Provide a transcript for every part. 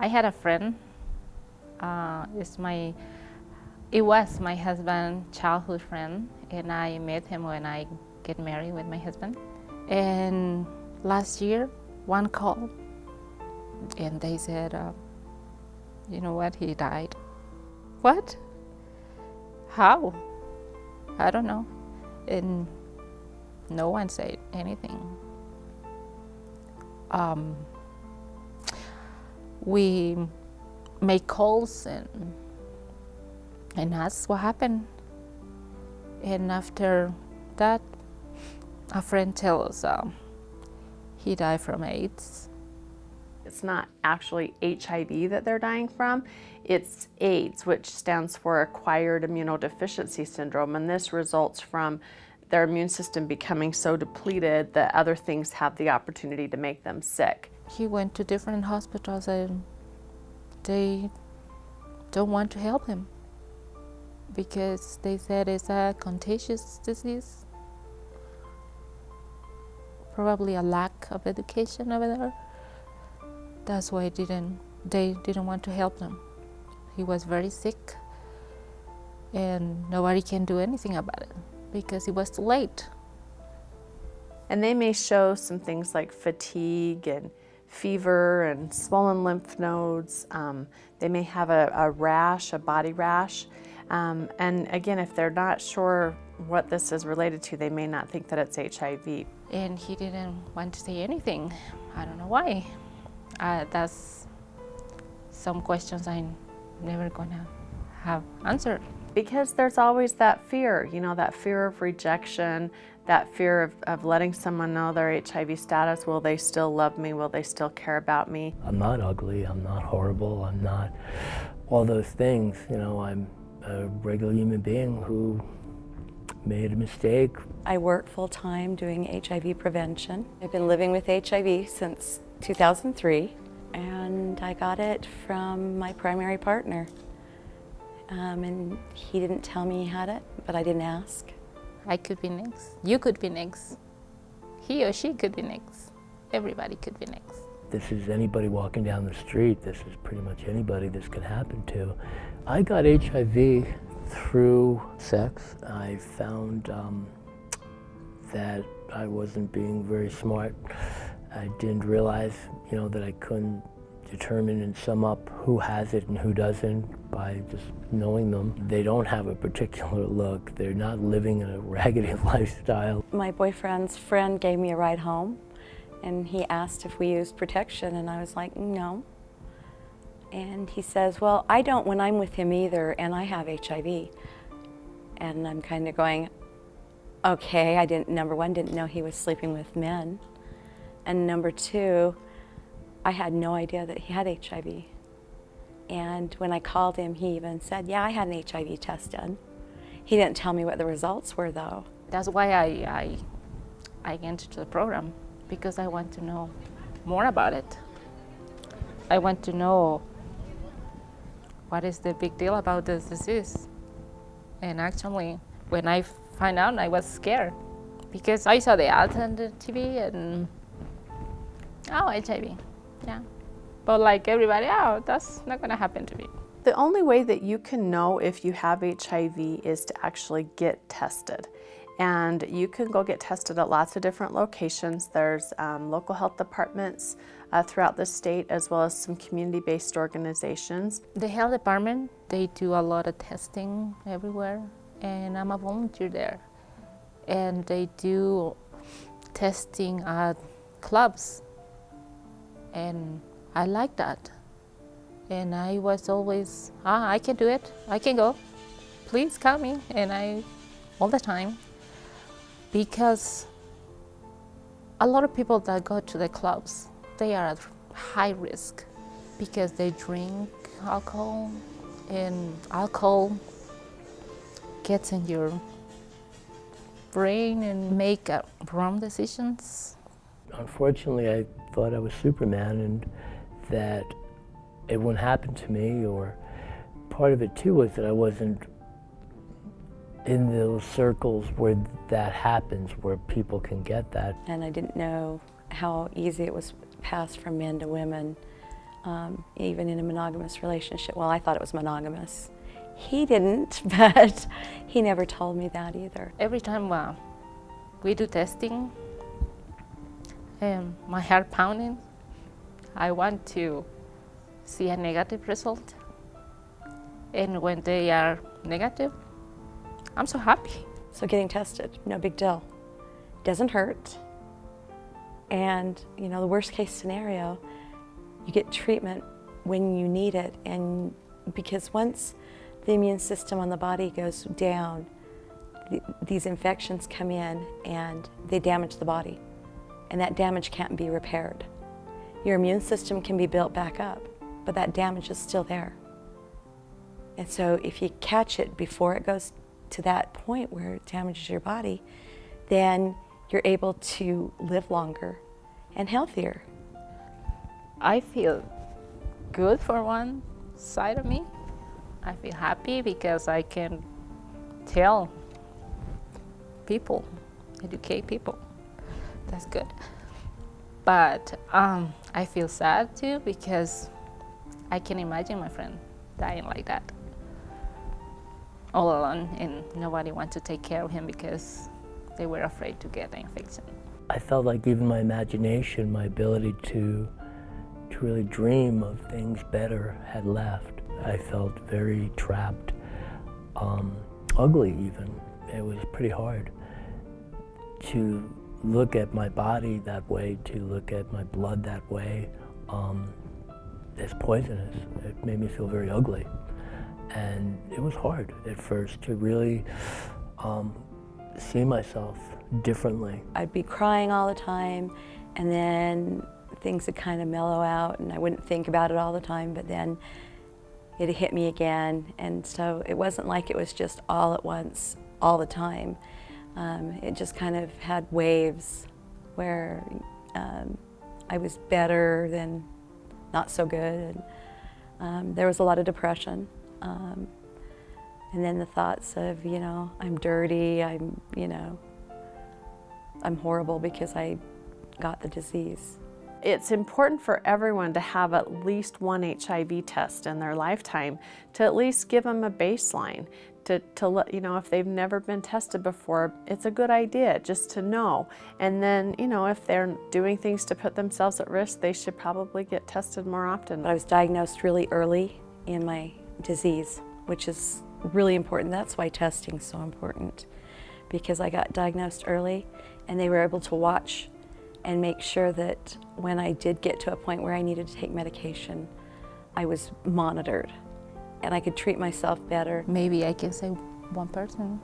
I had a friend. It was my husband's childhood friend, and I met him when I get married with my husband. And last year, one call, and they said, you know what, he died. What? How? I don't know. And no one said anything. We make calls and ask what happened. And after that, a friend tells us he died from AIDS. It's not actually HIV that they're dying from, it's AIDS, which stands for Acquired Immunodeficiency Syndrome, and this results from their immune system becoming so depleted that other things have the opportunity to make them sick. He went to different hospitals and they don't want to help him because they said it's a contagious disease. Probably a lack of education over there. That's why they didn't want to help him. He was very sick and nobody can do anything about it because it was too late. And they may show some things like fatigue and fever and swollen lymph nodes. They may have a rash, a body rash. And again, if they're not sure what this is related to, they may not think that it's HIV. And he didn't want to say anything. I don't know why. That's some questions I'm never gonna have answered. Because there's always that fear, that fear of rejection, that fear of letting someone know their HIV status. Will they still love me? Will they still care about me? I'm not ugly, I'm not horrible, I'm not all those things. I'm a regular human being who made a mistake. I work full-time doing HIV prevention. I've been living with HIV since 2003, and I got it from my primary partner. And he didn't tell me he had it, but I didn't ask. I could be next. You could be next. He or she could be next. Everybody could be next. This is anybody walking down the street. This is pretty much anybody this could happen to. I got HIV through sex. I found that I wasn't being very smart. I didn't realize, that I couldn't determine and sum up who has it and who doesn't by just knowing them. They don't have a particular look. They're not living in a raggedy lifestyle. My boyfriend's friend gave me a ride home, and he asked if we used protection, and I was like, no. And he says, well, I don't when I'm with him either, and I have HIV. And I'm kind of going, okay, number one, didn't know he was sleeping with men. And number two, I had no idea that he had HIV. And when I called him, he even said, yeah, I had an HIV test done. He didn't tell me what the results were, though. That's why I entered the program, because I want to know more about it. I want to know what is the big deal about this disease. And actually, when I found out, I was scared because I saw the ads on the TV and, oh, HIV, yeah. But like everybody, oh, that's not gonna happen to me. The only way that you can know if you have HIV is to actually get tested. And you can go get tested at lots of different locations. There's local health departments throughout the state, as well as some community-based organizations. The health department, they do a lot of testing everywhere, and I'm a volunteer there. And they do testing at clubs, and I like that. And I was always, I can do it, I can go, please call me, and all the time. Because a lot of people that go to the clubs, they are at high risk because they drink alcohol, and alcohol gets in your brain and make wrong decisions. Unfortunately, I thought I was Superman and that it wouldn't happen to me, or part of it too was that I wasn't in those circles where that happens, where people can get that. And I didn't know how easy it was passed from men to women. even in a monogamous relationship. Well, I thought it was monogamous. He didn't, but he never told me that either. Every time we do testing, my heart pounding, I want to see a negative result. And when they are negative, I'm so happy. So getting tested, no big deal. Doesn't hurt. And you know, the worst case scenario, you get treatment when you need it. And because once the immune system on the body goes down, these infections come in and they damage the body. And that damage can't be repaired. Your immune system can be built back up, but that damage is still there. And so if you catch it before it goes to that point where it damages your body, then you're able to live longer and healthier. I feel good for one side of me. I feel happy because I can tell people, educate people. That's good. But I feel sad too because I can imagine my friend dying like that, all alone, and nobody wants to take care of him because they were afraid to get the infection. I felt like even my imagination, my ability to really dream of things better had left. I felt very trapped, ugly even. It was pretty hard to look at my body that way, to look at my blood that way. It's poisonous. It made me feel very ugly. And it was hard at first to really see myself differently. I'd be crying all the time, and then things would kind of mellow out, and I wouldn't think about it all the time, but then it hit me again. And so it wasn't like it was just all at once, all the time. It just kind of had waves where I was better, then not so good. And, there was a lot of depression. And then the thoughts of, you know, I'm dirty, I'm horrible because I got the disease. It's important for everyone to have at least one HIV test in their lifetime to at least give them a baseline. To let, you know, if they've never been tested before, it's a good idea just to know. And then, you know, if they're doing things to put themselves at risk, they should probably get tested more often. But I was diagnosed really early in my disease, which is really important. That's why testing is so important, because I got diagnosed early and they were able to watch and make sure that when I did get to a point where I needed to take medication, I was monitored and I could treat myself better. Maybe I can save one person,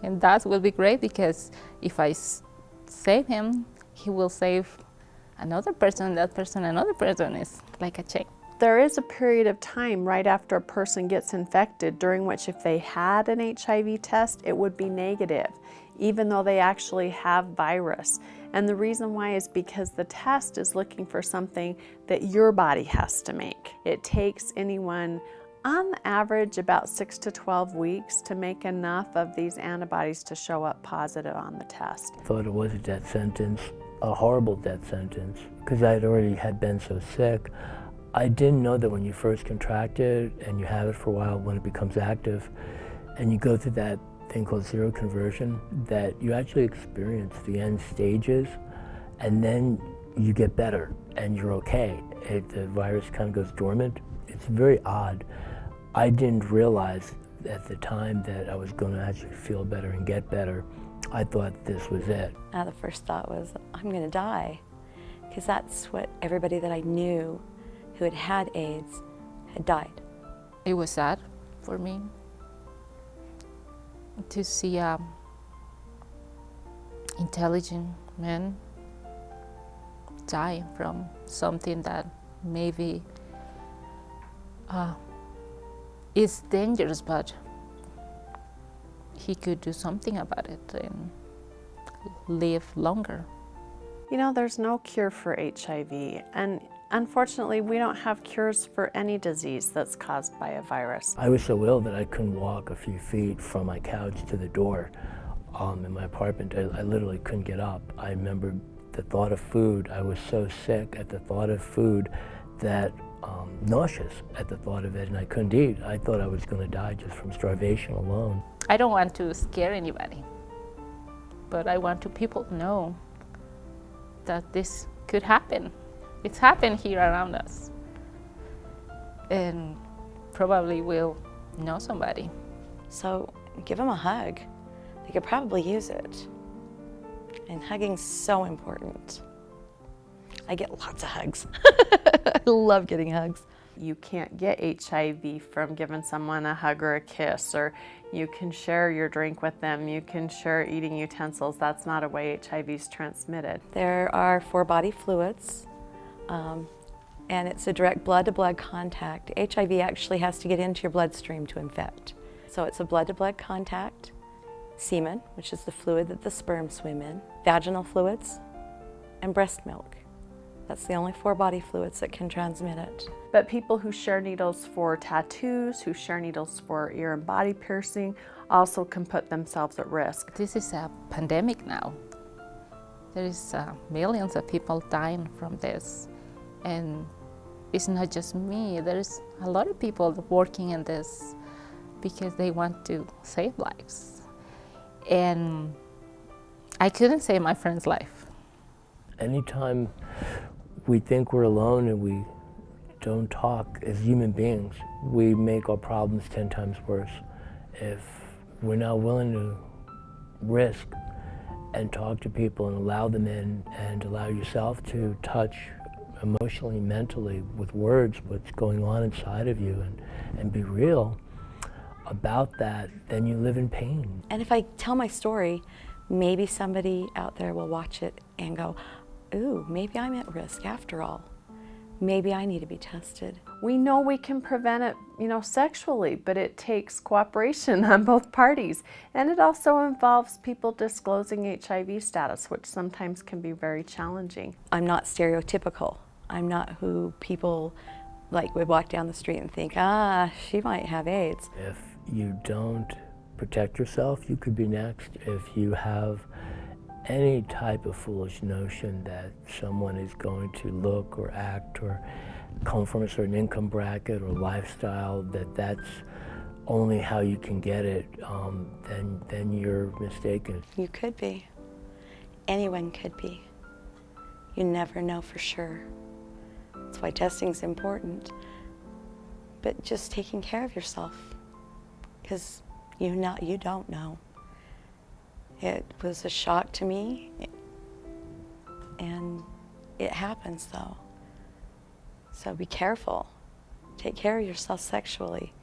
and that will be great, because if I save him, he will save another person, that person, another person. Is like a chain. There is a period of time right after a person gets infected during which if they had an HIV test, it would be negative, even though they actually have virus. And the reason why is because the test is looking for something that your body has to make. It takes anyone, on average, about 6 to 12 weeks to make enough of these antibodies to show up positive on the test. I thought it was a death sentence, a horrible death sentence, because I had been so sick. I didn't know that when you first contract it and you have it for a while, when it becomes active and you go through that thing called seroconversion, that you actually experience the end stages and then you get better and you're okay. The virus kind of goes dormant. It's very odd. I didn't realize at the time that I was going to actually feel better and get better. I thought this was it. The first thought was, I'm going to die, because that's what everybody that I knew who had had AIDS had died. It was sad for me to see intelligent men die from something that maybe is dangerous, but he could do something about it and live longer. You know, there's no cure for HIV, and unfortunately, we don't have cures for any disease that's caused by a virus. I was so ill that I couldn't walk a few feet from my couch to the door in my apartment. I literally couldn't get up. I remember the thought of food. I was so sick at the thought of food that nauseous at the thought of it, and I couldn't eat. I thought I was going to die just from starvation alone. I don't want to scare anybody, but I want to people know that this could happen. It's happened here around us, and probably will know somebody. So give them a hug. They could probably use it. And hugging's so important. I get lots of hugs. I love getting hugs. You can't get HIV from giving someone a hug or a kiss, or you can share your drink with them, you can share eating utensils. That's not a way HIV is transmitted. There are 4 body fluids, and it's a direct blood-to-blood contact. HIV actually has to get into your bloodstream to infect. So it's a blood-to-blood contact, semen, which is the fluid that the sperm swim in, vaginal fluids, and breast milk. That's the only 4 body fluids that can transmit it. But people who share needles for tattoos, who share needles for ear and body piercing, also can put themselves at risk. This is a pandemic now. There is millions of people dying from this. And it's not just me, there's a lot of people working in this because they want to save lives. And I couldn't save my friend's life. Anytime we think we're alone and we don't talk as human beings, we make our problems 10 times worse. If we're not willing to risk and talk to people and allow them in and allow yourself to touch emotionally, mentally, with words, what's going on inside of you, and be real about that, then you live in pain. And if I tell my story, maybe somebody out there will watch it and go, ooh, maybe I'm at risk after all. Maybe I need to be tested. We know we can prevent it, sexually, but it takes cooperation on both parties. And it also involves people disclosing HIV status, which sometimes can be very challenging. I'm not stereotypical. I'm not who people would walk down the street and think, she might have AIDS. If you don't protect yourself, you could be next. If you have any type of foolish notion that someone is going to look or act or come from a certain income bracket or lifestyle, that's only how you can get it, then you're mistaken. You could be. Anyone could be. You never know for sure. That's why testing's important. But just taking care of yourself, because you don't know. It was a shock to me, and it happens though. So be careful. Take care of yourself sexually.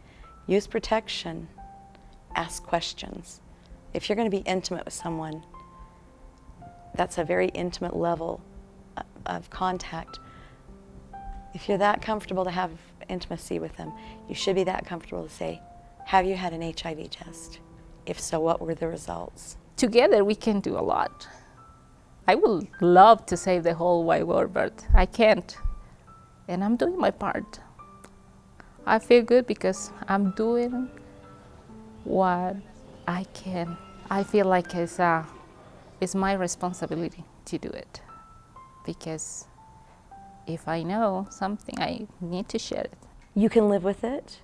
Use protection. Ask questions. If you're going to be intimate with someone, that's a very intimate level of contact. If you're that comfortable to have intimacy with them, you should be that comfortable to say, have you had an HIV test? If so, what were the results? Together we can do a lot. I would love to save the whole wide world, but I can't. And I'm doing my part. I feel good because I'm doing what I can. I feel like it's my responsibility to do it. Because if I know something, I need to share it. You can live with it,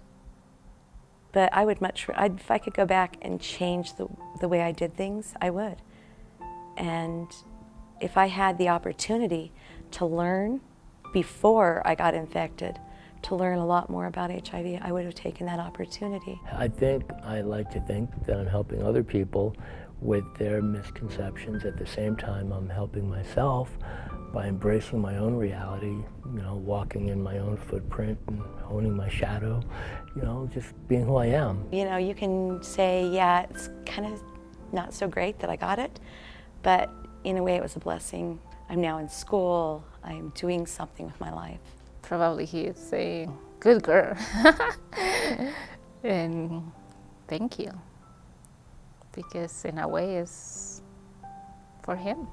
but I would if I could go back and change the way I did things, I would. And if I had the opportunity to learn before I got infected, to learn a lot more about HIV, I would have taken that opportunity. I like to think that I'm helping other people with their misconceptions. At the same time, I'm helping myself by embracing my own reality, walking in my own footprint and owning my shadow, just being who I am. You can say, yeah, it's kind of not so great that I got it, but in a way it was a blessing. I'm now in school, I'm doing something with my life. Probably he is saying, good girl. And thank you. Because in a way it's for him.